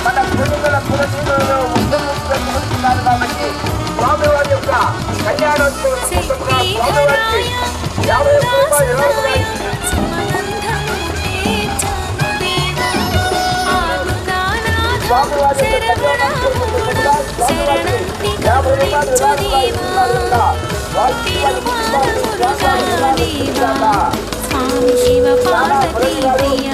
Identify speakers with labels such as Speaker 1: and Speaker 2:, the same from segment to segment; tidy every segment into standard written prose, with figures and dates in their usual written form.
Speaker 1: మన పురుగుల పురటీలలో ఉద్యమిస్తున్నారు కాబట్టి స్వామివారి యొక్క కళ్యాణోత్సవం స్వామివారికి 50 రూపాయలు స్వామివారి
Speaker 2: శివ పార్వతీ ప్రియ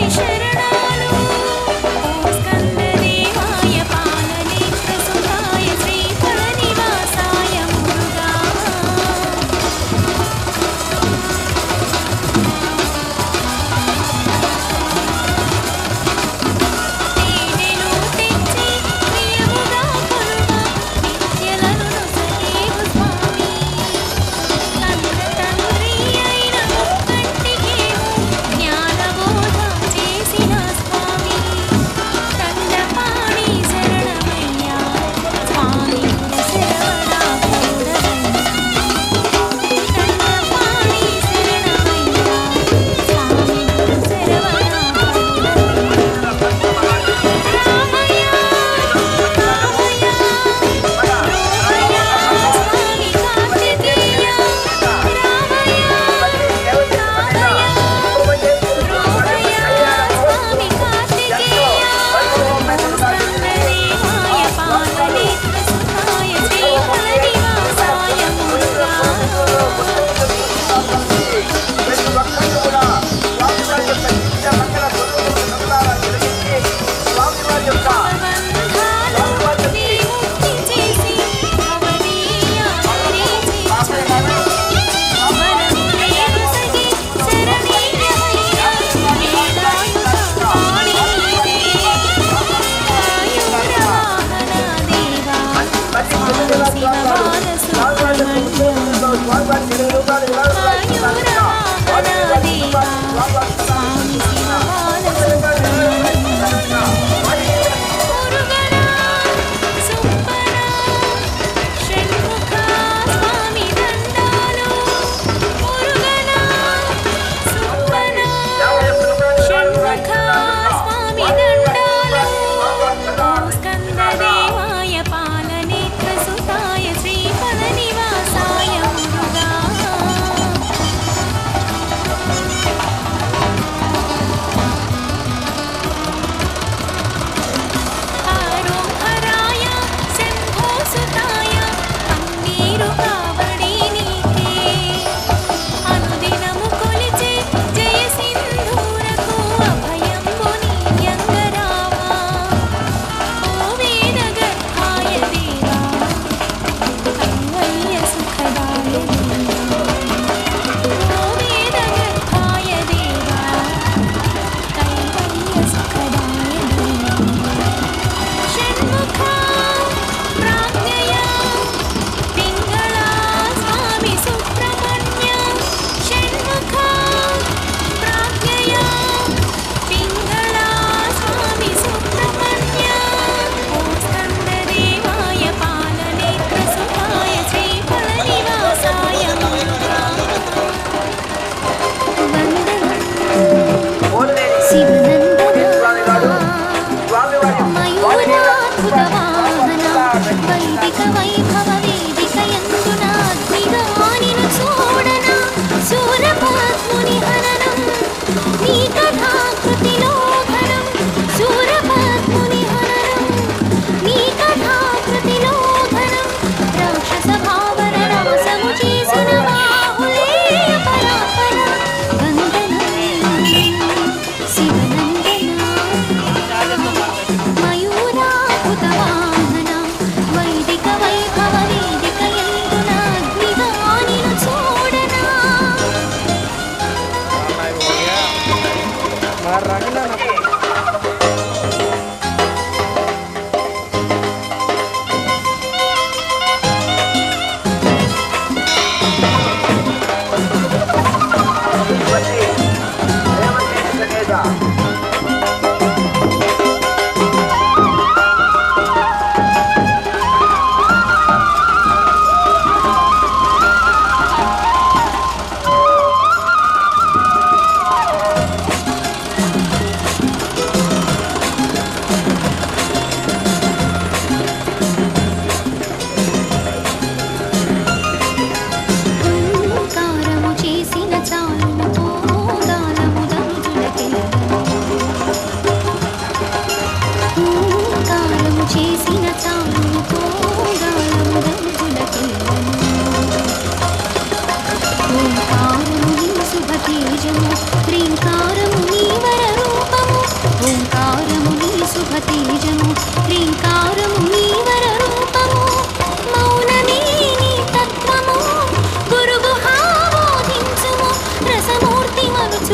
Speaker 1: శరణాలు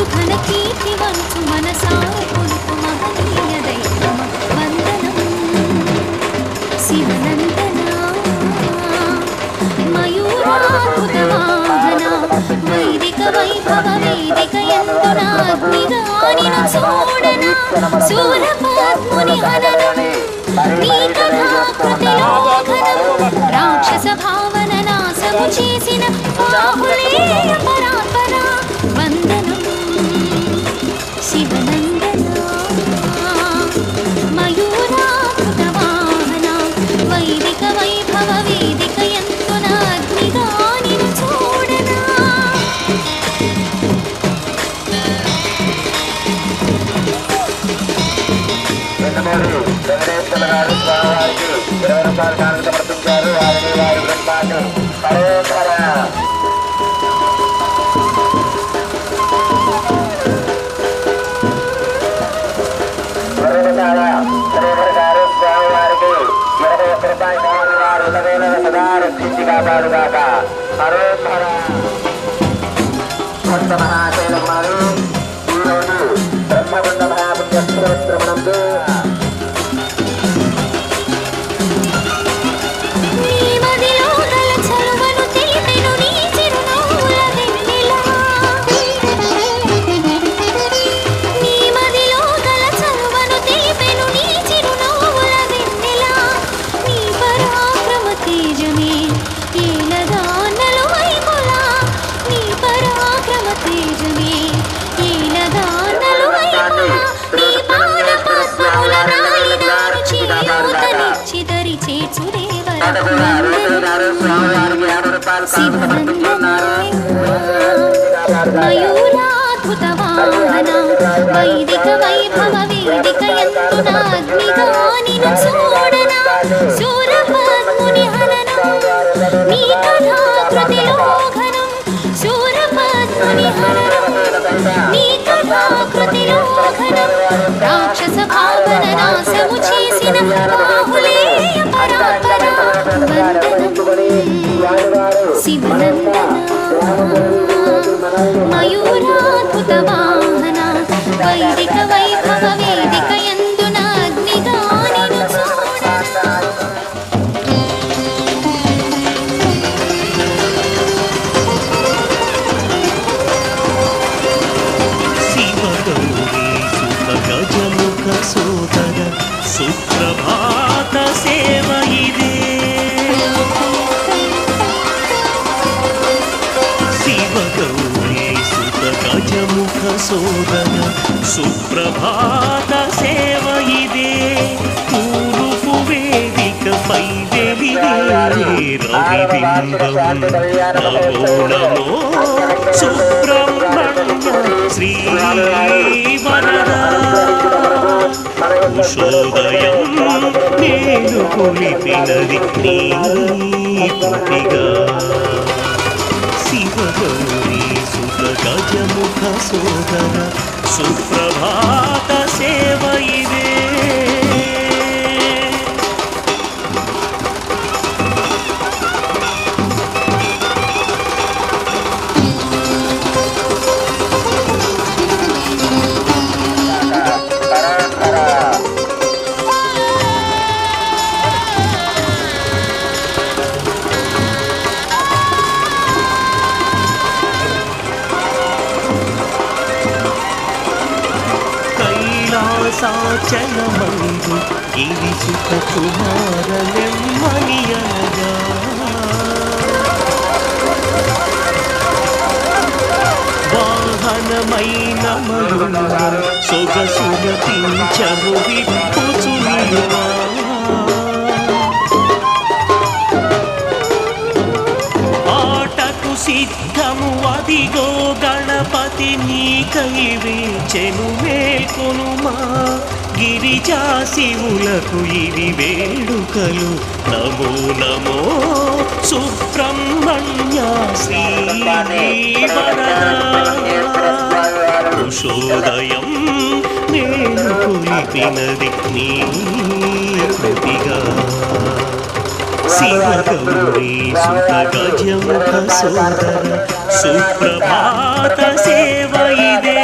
Speaker 2: ఘన కీర్తి వంచు మనసార కొలుపు మహనీయ దైవమ వందనం శివనందన మయూరాద్భుత వాహన వైదిక వైభవ వేదిక యందున అగ్నిగానిను చూడన శూలపద్ముని హననం నీ కథాకృతిలో ఘనం రాక్షస భావన నాశము చేసిన బాహులేయ పరాత్పర వందనం శివనందన మయూరాకృత వాహన వైదిక వైభవ వేదిక యందున అగ్నిగానిను చూడనా
Speaker 1: వెంకటేశ్వర గారు స్వామివారికి 20 రూపాయలు కానుక సమర్పించారు. వారిని వారి బృందాన్ని పరోపర గారు స్వామివారికి 21 రూపాయలు వారు ఉదవేళ సదా రక్షించి కాపాడుగాక పరోపర భక్త మహాశైలమ్మారు ఈరోజు బ్రహ్మగుండ మహాపుణ్యశ్రవణంలో
Speaker 2: మయూరాద్భుత వాహన వైదిక వైభవ వేదిక యందున అగ్నిగానిను చూడన శూరపద్ముని హననం నీ కథాకృతిలో ఘనం శూరపద్ముని హననం నీ కథాకృతిలో ఘనం రాక్షస భావన నాశము చేసిన బాహులేయ పరాపర వందనం శివనందన మయూరాద్భుత వాహన వైదిక వైభవ వేదిక యందున అగ్నిగానిను చూడనా
Speaker 3: గజముఖ సోదర సుప్రభాత సేవ ఇదే శివ గౌరీ సుత గజముఖ సోదర సుప్రభాత సేవ ఇదే తూర్పు వేదికపై వెలిగే రవిబింబం నమో నమో సుబ్రహ్మణ్య శ్రీ వరదా ఉషోదయం నేను కొలిపినది నీ తుటిగా శివ గౌరీ సుత గజముఖ సోదర సుప్రభాత సేవ ఇదే సాచనమందు గిరి సుత కుమారనెమ్మని అనగా వాహనమైన మరును సొగసుల పింఛము విప్పుచు నిలువా ఆటకు సిద్ధము అదిగో గణపతి నీకై వేచెను మేల్కొనుమా గిరిజా శివులకు ఇవి వేడుకలు నమో నమో సుబ్రహ్మణ్య శ్రీ ఉషోదయం నేను కొలిపినది నీ కృతిగా శివ గౌరీ సుత గజముఖ సోదర సుప్రభాత సేవ ఇదే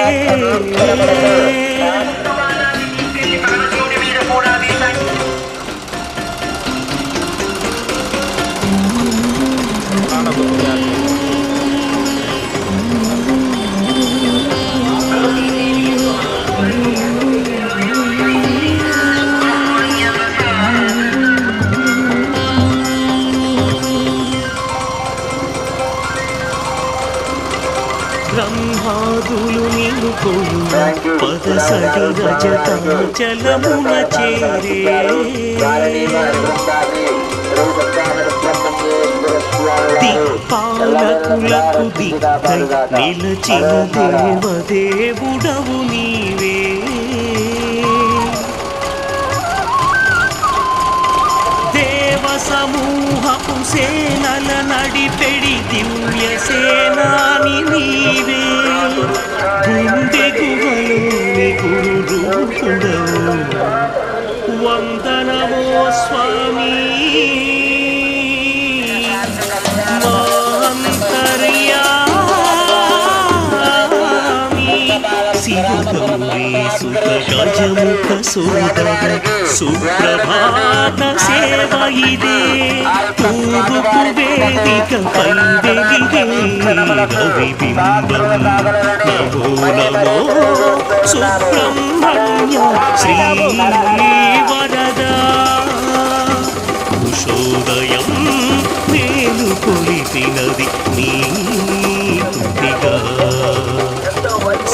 Speaker 3: బ్రహ్మాదులు నిన్ను కొలు పదసడి రజతాచలమున చేరే దిక్పాలకులకు దిక్కై నిలచిన దేవదేవుడవు నీవే దేవ సమూహపు సేనల నడిపెడి దివ్య సేనాని నీవే గుండె గుహలోని గురు రూపుడవు వందనమో స్వామి శివగౌరీ సుత గజముఖ సోదర సుప్రభాత సేవ ఇదే తూర్పు వేదిక పై వెలిగే రవిబింబం నమో నమో సుబ్రహ్మణ్య శ్రీ వరదా కుశోదయం నేను కొలిపినది నీ కృతిగా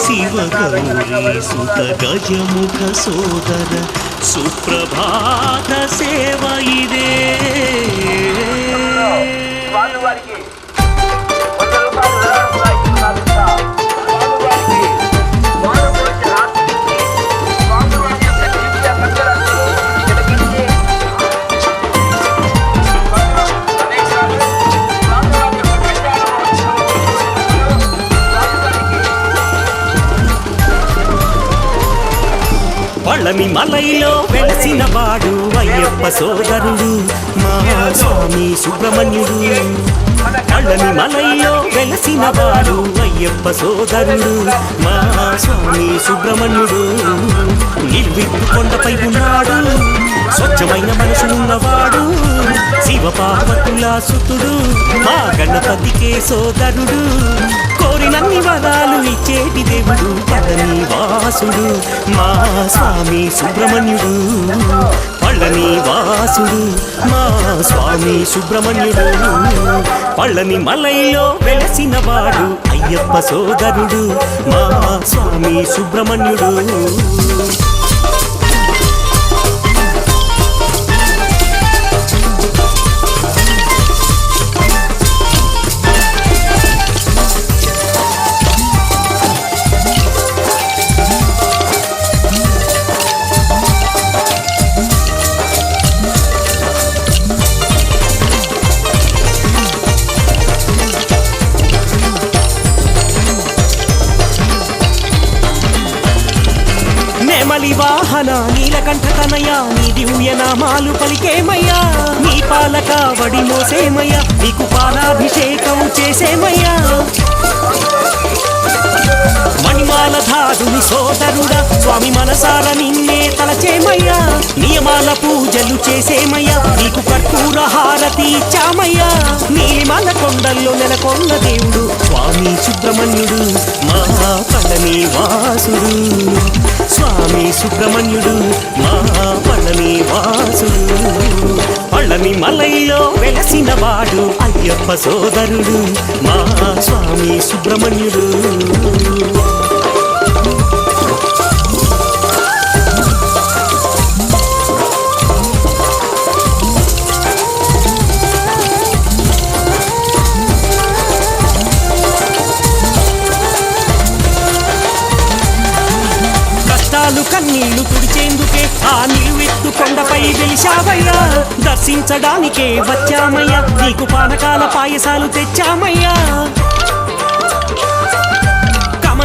Speaker 3: శివగౌరీ సుత గజముఖ సోదర సుప్రభాత సేవ ఇదే పళని మలైలో వెలసిన వాడు అయ్యప్ప సోదరుడు మా స్వామి సుబ్రహ్మణ్యుడు పళని మలైలో వెలసిన వాడు అయ్యప్ప సోదరుడు మా స్వామి సుబ్రహ్మణ్యుడు నిర్విత్తు కొండపై ఉన్నాడు స్వచ్ఛమైన మనసున్నవాడు శివ పార్వతుల సుతుడు మా గణపతికే సోదరుడు కోరినన్ని వరాలు ఇచ్చేటి దేవుడు పళని వాసుడు మా స్వామి సుబ్రహ్మణ్యుడు పళని వాసుడు మా స్వామి సుబ్రహ్మణ్యుడు పళని మలైలో వెలసిన వాడు అయ్యప్ప సోదరుడు మా స్వామి సుబ్రహ్మణ్యుడు వాహన నీలకంఠ తనయ నీ దివ్య నామాలు పలికేమయ్యా నీ పాలక వడి మోసేమయ్యా నీకు పాలాభిషేకం చేసేమయ్యా మణిమాల ధారుని సోదరుడా స్వామి మనసార నిన్నే తలచేమయ్యా నియమాల పూజలు చేసేమయ్యా నీకు కర్పూర హారతి ఇచ్చామయ్యా నీలిమల కొండల్లో నెలకొన్న దేవుడు స్వామి సుబ్రహ్మణ్యుడు మా పళని వాసుడు స్వామి సుబ్రహ్మణ్యుడు మా పళని వాసుడు పళని మలైలో వెలసిన వాడు అయ్యప్ప సోదరుడు మా స్వామి సుబ్రహ్మణ్యుడు కన్నీళ్లు తుడిచేందుకే ఆ నిలువెత్తు కొండపై వెలిశావయ్యా దర్శించడానికే వచ్చామయ్యా నీకు పానకాల పాయసాలు తెచ్చామయ్యా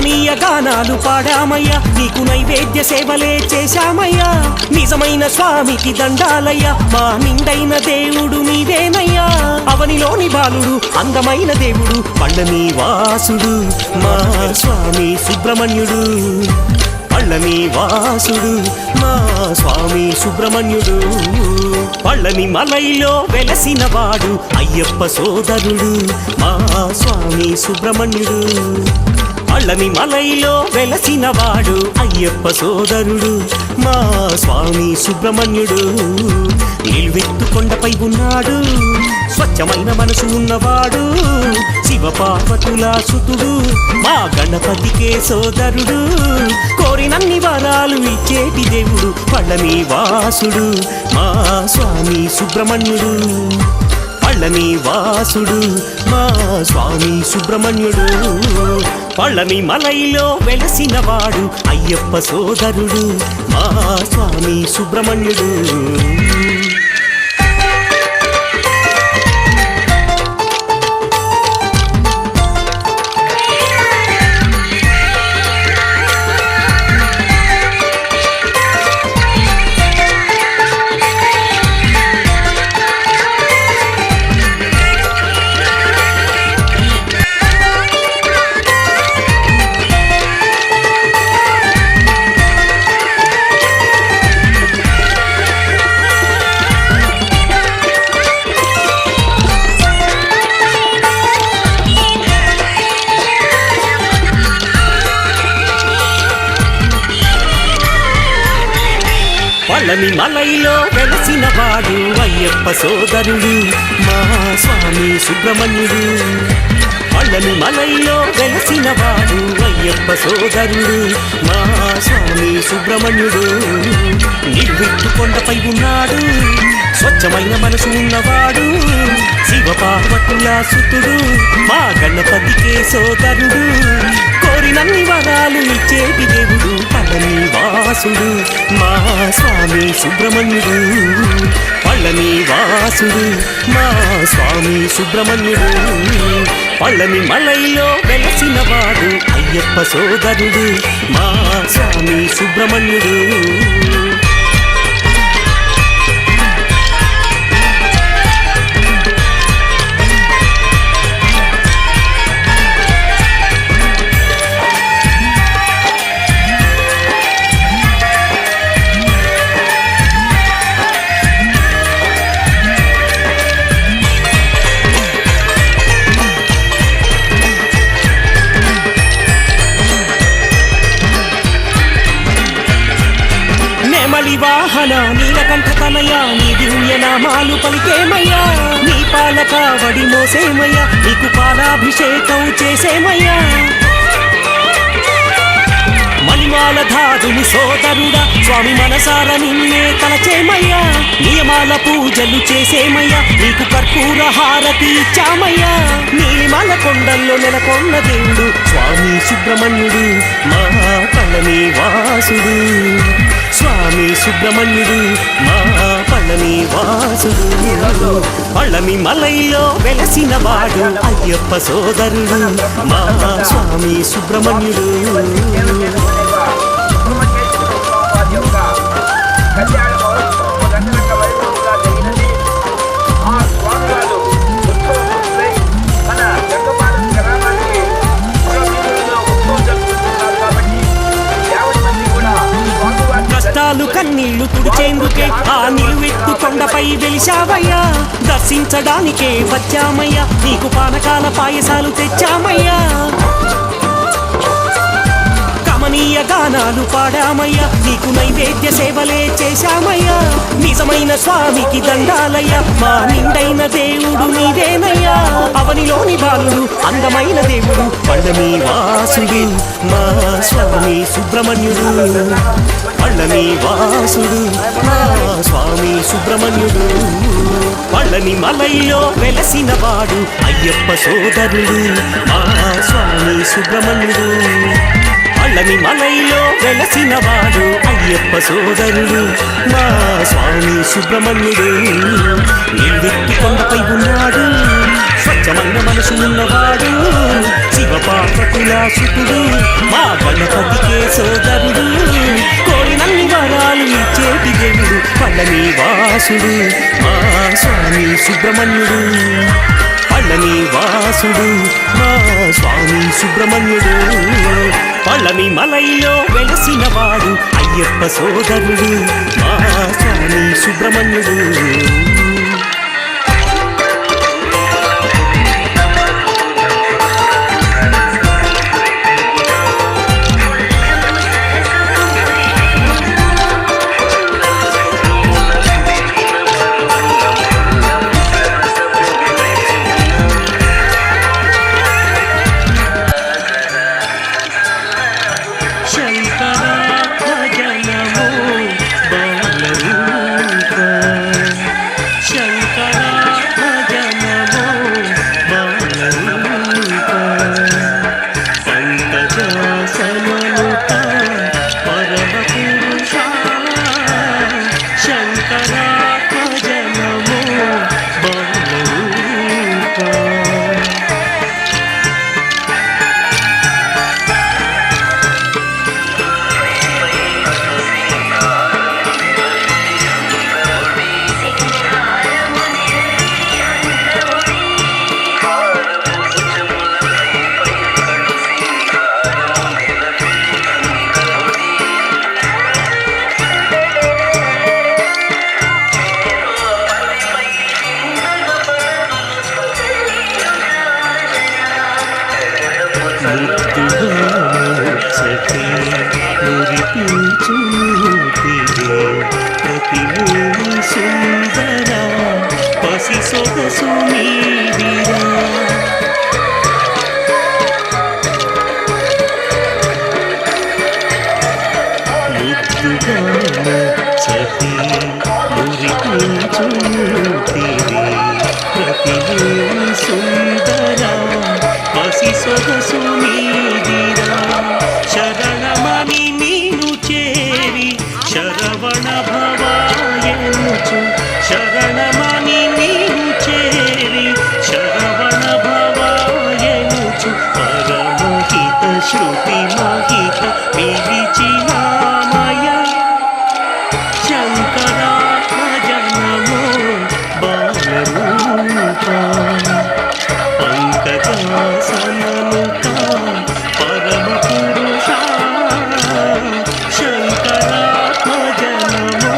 Speaker 3: కమనీయ గానాలు పాడామయ్యా నీకు నైవేద్య సేవలే చేశామయ్యా నిజమైన స్వామికి దండాలయ్యా మా నిండైన దేవుడు నీవేనయ్యా అవనిలోని బాలుడు అందమైన దేవుడు పళ్ళని వాసుడు మా స్వామి సుబ్రహ్మణ్యుడు పళ్ళని వాసుడు మా స్వామి సుబ్రహ్మణ్యుడు పళ్ళని మలైలో వెలసిన వాడు అయ్యప్ప సోదరుడు మా స్వామి సుబ్రహ్మణ్యుడు పళ్ళని మలైలో వెలసిన వాడు అయ్యప్ప సోదరుడు మా స్వామి సుబ్రహ్మణ్యుడు నిలువెత్తు కొండపై ఉన్నాడు స్వచ్ఛమైన మనసు ఉన్నవాడు శివ పార్వతుల సుతుడు మా గణపతికే సోదరుడు కోరినన్ని వరాలు ఇచ్చేటి దేవుడు పళ్ళని వాసుడు మా స్వామి సుబ్రహ్మణ్యుడు పళ్ళని వాసుడు మా స్వామి సుబ్రహ్మణ్యుడు పళ్ళని మలైలో వెలసిన వాడు అయ్యప్ప సోదరుడు మా స్వామి సుబ్రహ్మణ్యుడు పళ్ళని మలైలో వెలసిన వాడు అయ్యప్ప సోదరుడు మా స్వామి సుబ్రహ్మణ్యుడు పళ్ళని మలైలో వెలసిన వాడు అయ్యప్ప సోదరుడు మా స్వామి సుబ్రహ్మణ్యుడు నిలువెత్తు కొండపై ఉన్నాడు స్వచ్ఛమైన మనసు ఉన్నవాడు శివ పార్వతుల సుతుడు మా గణపతికే సోదరుడు కోరినన్ని వరాలు ఇచ్చేటి దేవుడు పళ్ళని వాసుడు మా స్వామి సుబ్రహ్మణ్యుడు పళ్ళని వాసుడు మా స్వామి సుబ్రహ్మణ్యుడు పళ్ళని మలైలో వెలసిన వాడు అయ్యప్ప సోదరుడు మా స్వామి సుబ్రహ్మణ్యుడు వాహన నీలకంఠ తనయ నీ దివ్య నామాలు పలికేమయ్యా నీ పాలక వడి మోసేమయ్యా నీకు పాలాభిషేకం చేసేమయ్యా మణిమాల ధారుని సోదరుడా స్వామి మనసార నిన్నే తలచేమయ్యా నియమాల పూజలు చేసేమయ్యా నీకు కర్పూర హారతి ఇచ్చామయ్యా నీలిమల కొండల్లో నెలకొన్న దేవుడు స్వామి సుబ్రహ్మణ్యుడు మా పళ్ళని వాసుడు స్వామి సుబ్రహ్మణ్యుడు మా పళ్ళని వాసుడు పళ్ళని మలైలో వెలసిన వాడు అయ్యప్ప సోదరుడు మా స్వామి సుబ్రహ్మణ్యుడు కష్టాలు కన్నీళ్లు తుడిచేందుకే ఆ నిలువెత్తు కొండపై వెలిశావయ్యా దర్శించడానికే వచ్చామయ్యా నీకు పానకాల పాయసాలు తెచ్చామయ్యా కమనీయ గానాలు పాడామయ్యా నీకు నైవేద్య సేవలే చేశామయ్యా నిజమైన స్వామికి దండాలయ్యా మా నిండైన దేవుడు నీవేనయ్యా అవనిలోని బాలుడు అందమైన దేవుడు పళ్ళని వాసుడు మా స్వామి సుబ్రహ్మణ్యుడు పళ్ళని వాసుడు మా స్వామి సుబ్రహ్మణ్యుడు పళ్ళని మలైలో వెలసిన వాడు అయ్యప్ప సోదరుడు మా స్వామి సుబ్రహ్మణ్యుడు పళ్ళని మలైలో వెలసిన వాడు అయ్యప్ప సోదరుడు మా స్వామి సుబ్రహ్మణ్యుడు నిలువెత్తి కొండపై ఉన్నాడు స్వచ్ఛ స్వచ్ఛమైన మనసున్నవాడు శివ పార్వతుల సుతుడు మా గణపతికే సోదరుడు కోరినన్ని వరాలు ఇచ్చేటి దేవుడు పళ్ళని వాసుడు మా స్వామి సుబ్రహ్మణ్యుడు పళ్ళని వాసుడు మా స్వామి సుబ్రహ్మణ్యుడు పళ్ళని మలైలో వెలసినవాడు అయ్యప్ప సోదరుడు మా స్వామి సుబ్రహ్మణ్యుడు శరణమని నీను చేరి శరవణ భవాయనుచు శరణమని నీను చేరి శరవణ భవాయనుచు పరమహిత శృతి మహిత పిలిచినామయ శంకరాత్మజ నమో బాలరూప పంకజాసనముఖ పరమ పురుష శంకరాత్మజ నమో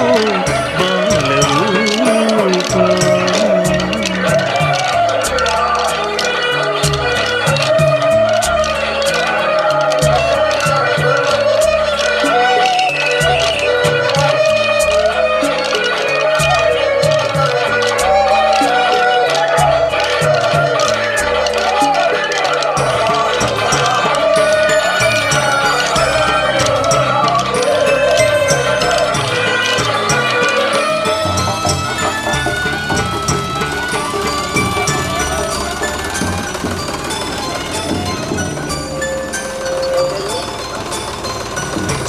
Speaker 3: బాలరూప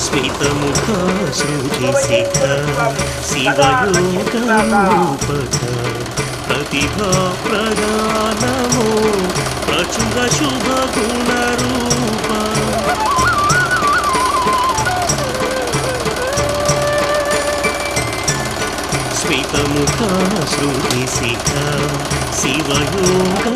Speaker 3: స్మితముఖ శృతిశిఖ శివయోగరూపక ప్రతిభా ప్రదానమో ప్రచుర శుభ గుణరూప స్మితముఖ శృతిశిఖ శివయోగరూపక